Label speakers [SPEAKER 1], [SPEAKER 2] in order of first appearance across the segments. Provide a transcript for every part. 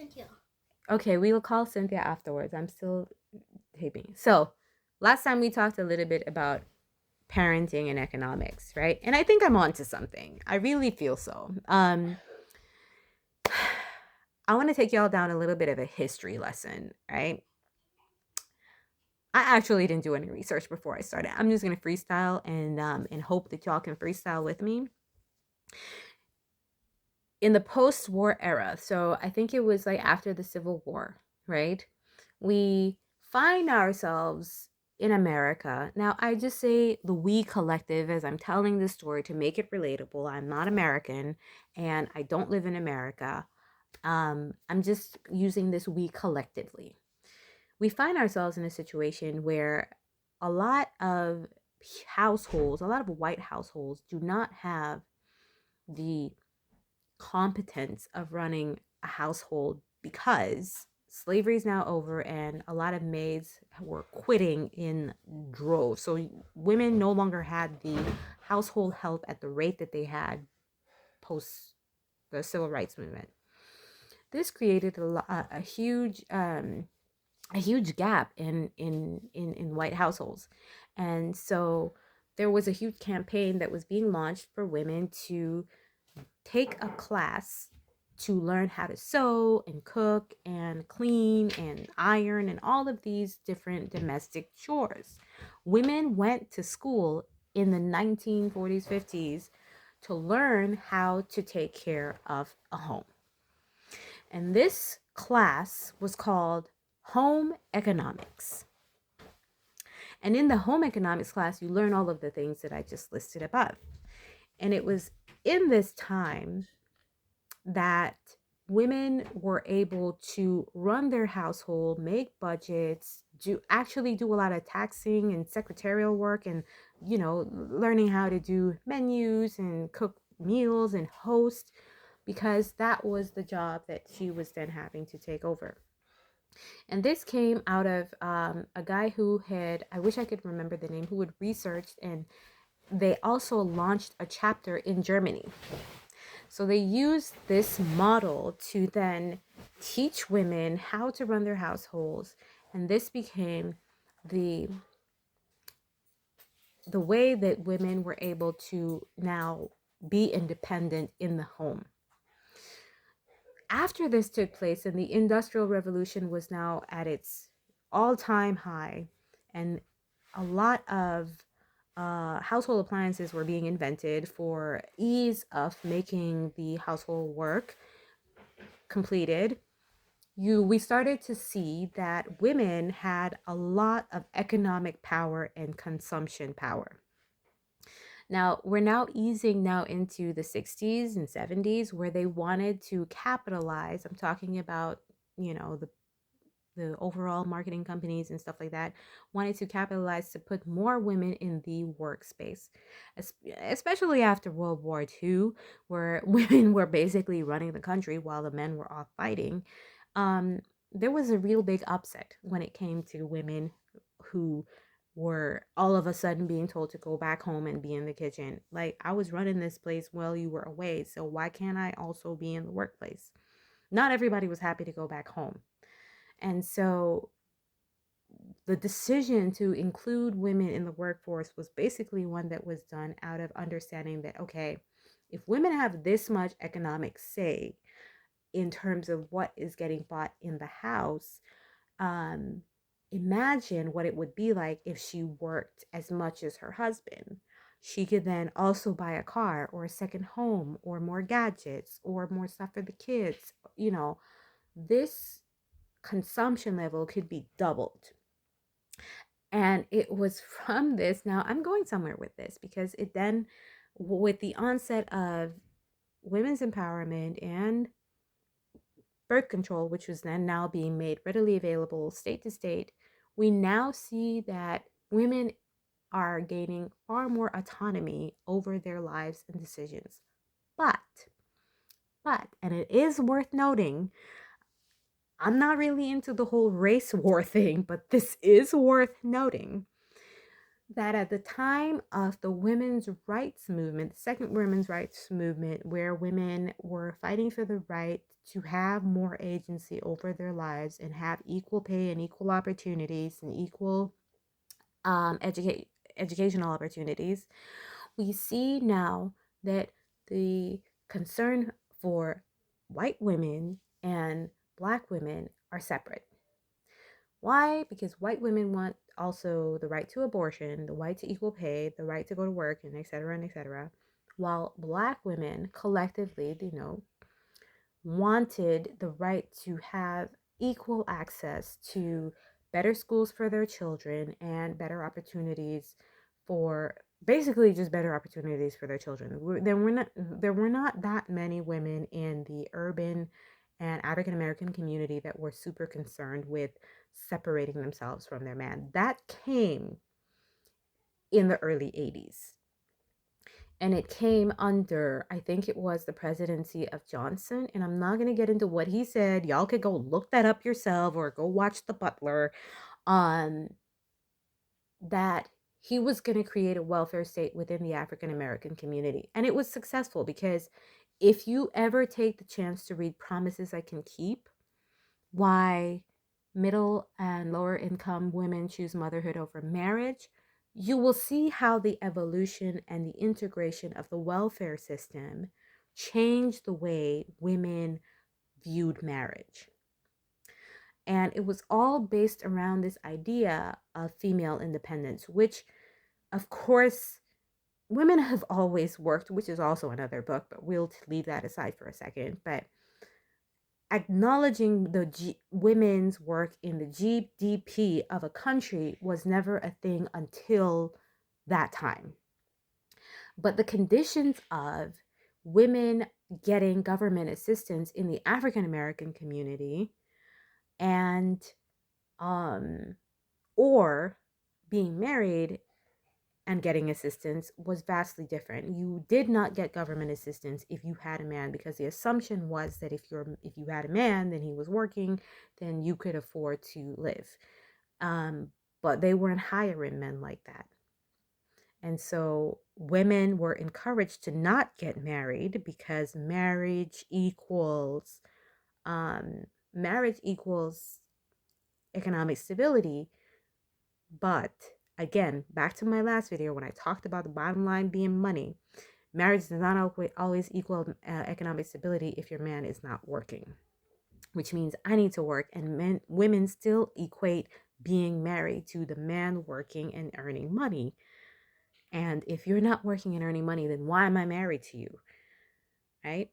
[SPEAKER 1] Cynthia.
[SPEAKER 2] Okay, we will call Cynthia afterwards. I'm still taping. So, last time we talked a little bit about parenting and economics, right? And I think I'm onto something. I really feel so. I want to take y'all down a little bit of a history lesson, right? I actually didn't do any research before I started. I'm just gonna freestyle and hope that y'all can freestyle with me. In the post-war era, so I think it was like after the Civil War, right? We find ourselves in America. Now, I just say the we collective as I'm telling this story to make it relatable. I'm not American and I don't live in America. I'm just using this we collectively. We find ourselves in a situation where a lot of households, a lot of white households, do not have the competence of running a household because slavery is now over and a lot of maids were quitting in droves. So women no longer had the household help at the rate that they had post the civil rights movement. This created a huge gap in white households. And so there was a huge campaign that was being launched for women to take a class to learn how to sew and cook and clean and iron and all of these different domestic chores. Women went to school in the 1940s, 50s to learn how to take care of a home. And this class was called Home Economics. And in the home economics class, you learn all of the things that I just listed above. And it was in this time that women were able to run their household, make budgets, do a lot of taxing and secretarial work and learning how to do menus and cook meals and host because that was the job that she was then having to take over. And this came out of a guy who had, I wish I could remember the name, who had researched, and they also launched a chapter in Germany. So they used this model to then teach women how to run their households. And this became the the way that women were able to now be independent in the home. After this took place and the Industrial Revolution was now at its all-time high, and a lot of household appliances were being invented for ease of making the household work completed, we started to see that women had a lot of economic power and consumption power. Now, we're now easing now into the 60s and 70s where they wanted to capitalize. I'm talking about, the overall marketing companies and stuff like that wanted to capitalize to put more women in the workspace, especially after World War II, where women were basically running the country while the men were off fighting. Um, there was a real big upset when it came to women who were all of a sudden being told to go back home and be in the kitchen. Like, I was running this place while you were away, so why can't I also be in the workplace? Not everybody was happy to go back home. And so the decision to include women in the workforce was basically one that was done out of understanding that, okay, if women have this much economic say in terms of what is getting bought in the house, um, imagine what it would be like if she worked as much as her husband. She could then also buy a car or a second home or more gadgets or more stuff for the kids. This consumption level could be doubled. And it was from this. Now, I'm going somewhere with this because it then, with the onset of women's empowerment and birth control, which was then now being made readily available state to state, we now see that women are gaining far more autonomy over their lives and decisions. But, and it is worth noting, I'm not really into the whole race war thing, but this is worth noting. that at the time of the women's rights movement, the second women's rights movement, where women were fighting for the right to have more agency over their lives and have equal pay and equal opportunities and equal um, educate educational opportunities, we see now that the concern for white women and black women are separate. Why? Because white women want also the right to abortion, the right to equal pay, the right to go to work, and et cetera, and et cetera. While black women collectively, wanted the right to have equal access to better schools for their children and better opportunities for basically just better opportunities for their children. There were not that many women in the urban and African American community that were super concerned with separating themselves from their man. That came in the early 80s. And it came under, I think it was the presidency of Johnson. And I'm not going to get into what he said. Y'all could go look that up yourself or go watch The Butler. Um, that he was going to create a welfare state within the African American community. And it was successful because if you ever take the chance to read Promises I Can Keep, why middle and lower income women choose motherhood over marriage, you will see how the evolution and the integration of the welfare system changed the way women viewed marriage. And it was all based around this idea of female independence, which, of course, women have always worked, which is also another book, but we'll leave that aside for a second. But acknowledging the women's work in the GDP of a country was never a thing until that time. But the conditions of women getting government assistance in the African American community and or being married and getting assistance was vastly different. You did not get government assistance if you had a man, because the assumption was that if you had a man, then he was working, then you could afford to live. But they weren't hiring men like that. And so women were encouraged to not get married because um, marriage equals economic stability. But again, back to my last video when I talked about the bottom line being money, marriage does not always equal economic stability if your man is not working, which means I need to work, and women still equate being married to the man working and earning money. And if you're not working and earning money, then why am I married to you? Right?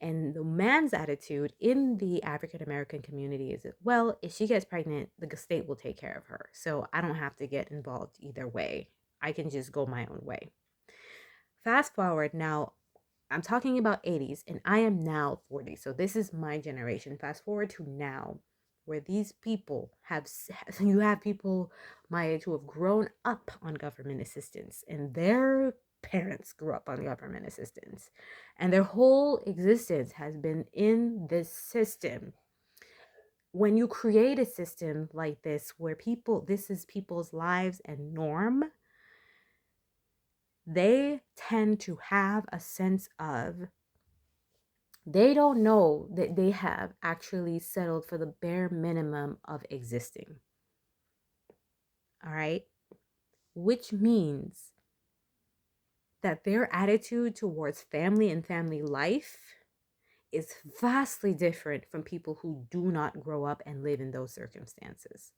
[SPEAKER 2] And the man's attitude in the African American community is, well, if she gets pregnant, the state will take care of her. So I don't have to get involved either way. I can just go my own way. Fast forward now, I'm talking about 80s, and I am now 40. So this is my generation. Fast forward to now, where these people you have people my age who have grown up on government assistance, and their parents grew up on government assistance, and their whole existence has been in this system. When you create a system like this, where this is people's lives and norm, they tend to have a sense of, they don't know that they have actually settled for the bare minimum of existing. All right? Which means that their attitude towards family and family life is vastly different from people who do not grow up and live in those circumstances.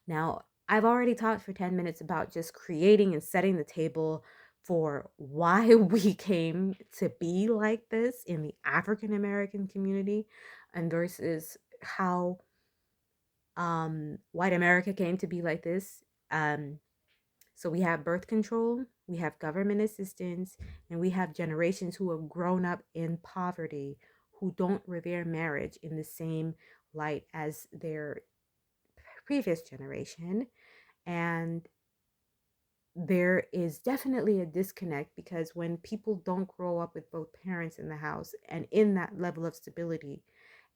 [SPEAKER 2] Now, I've already talked for 10 minutes about just creating and setting the table for why we came to be like this in the African American community, and versus how white America came to be like this. So we have birth control, we have government assistance, and we have generations who have grown up in poverty who don't revere marriage in the same light as their previous generation. And there is definitely a disconnect, because when people don't grow up with both parents in the house and in that level of stability,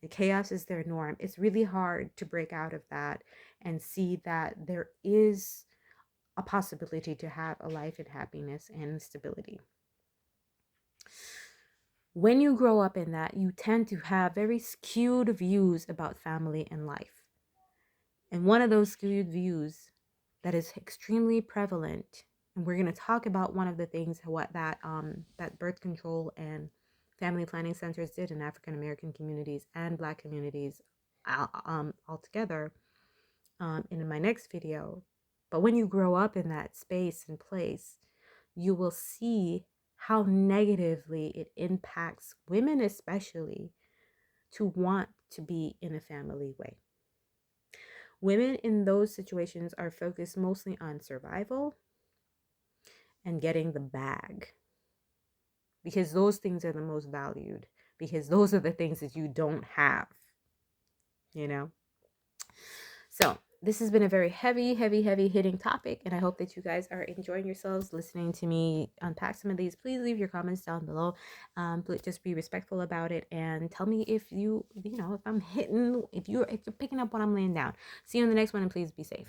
[SPEAKER 2] and chaos is their norm, it's really hard to break out of that and see that there is a possibility to have a life in happiness and stability. When you grow up in that, you tend to have very skewed views about family and life. And one of those skewed views that is extremely prevalent, and we're going to talk about one of the things what that birth control and family planning centers did in African American communities and Black communities altogether in my next video. But when you grow up in that space and place, you will see how negatively it impacts women, especially, to want to be in a family way. Women in those situations are focused mostly on survival and getting the bag, because those things are the most valued, because those are the things that you don't have, you know? So this has been a very heavy hitting topic, and I hope that you guys are enjoying yourselves listening to me unpack some of these. Please leave your comments down below. Just be respectful about it, and tell me if if I'm hitting, if you're picking up what I'm laying down. See you in the next one, and please be safe.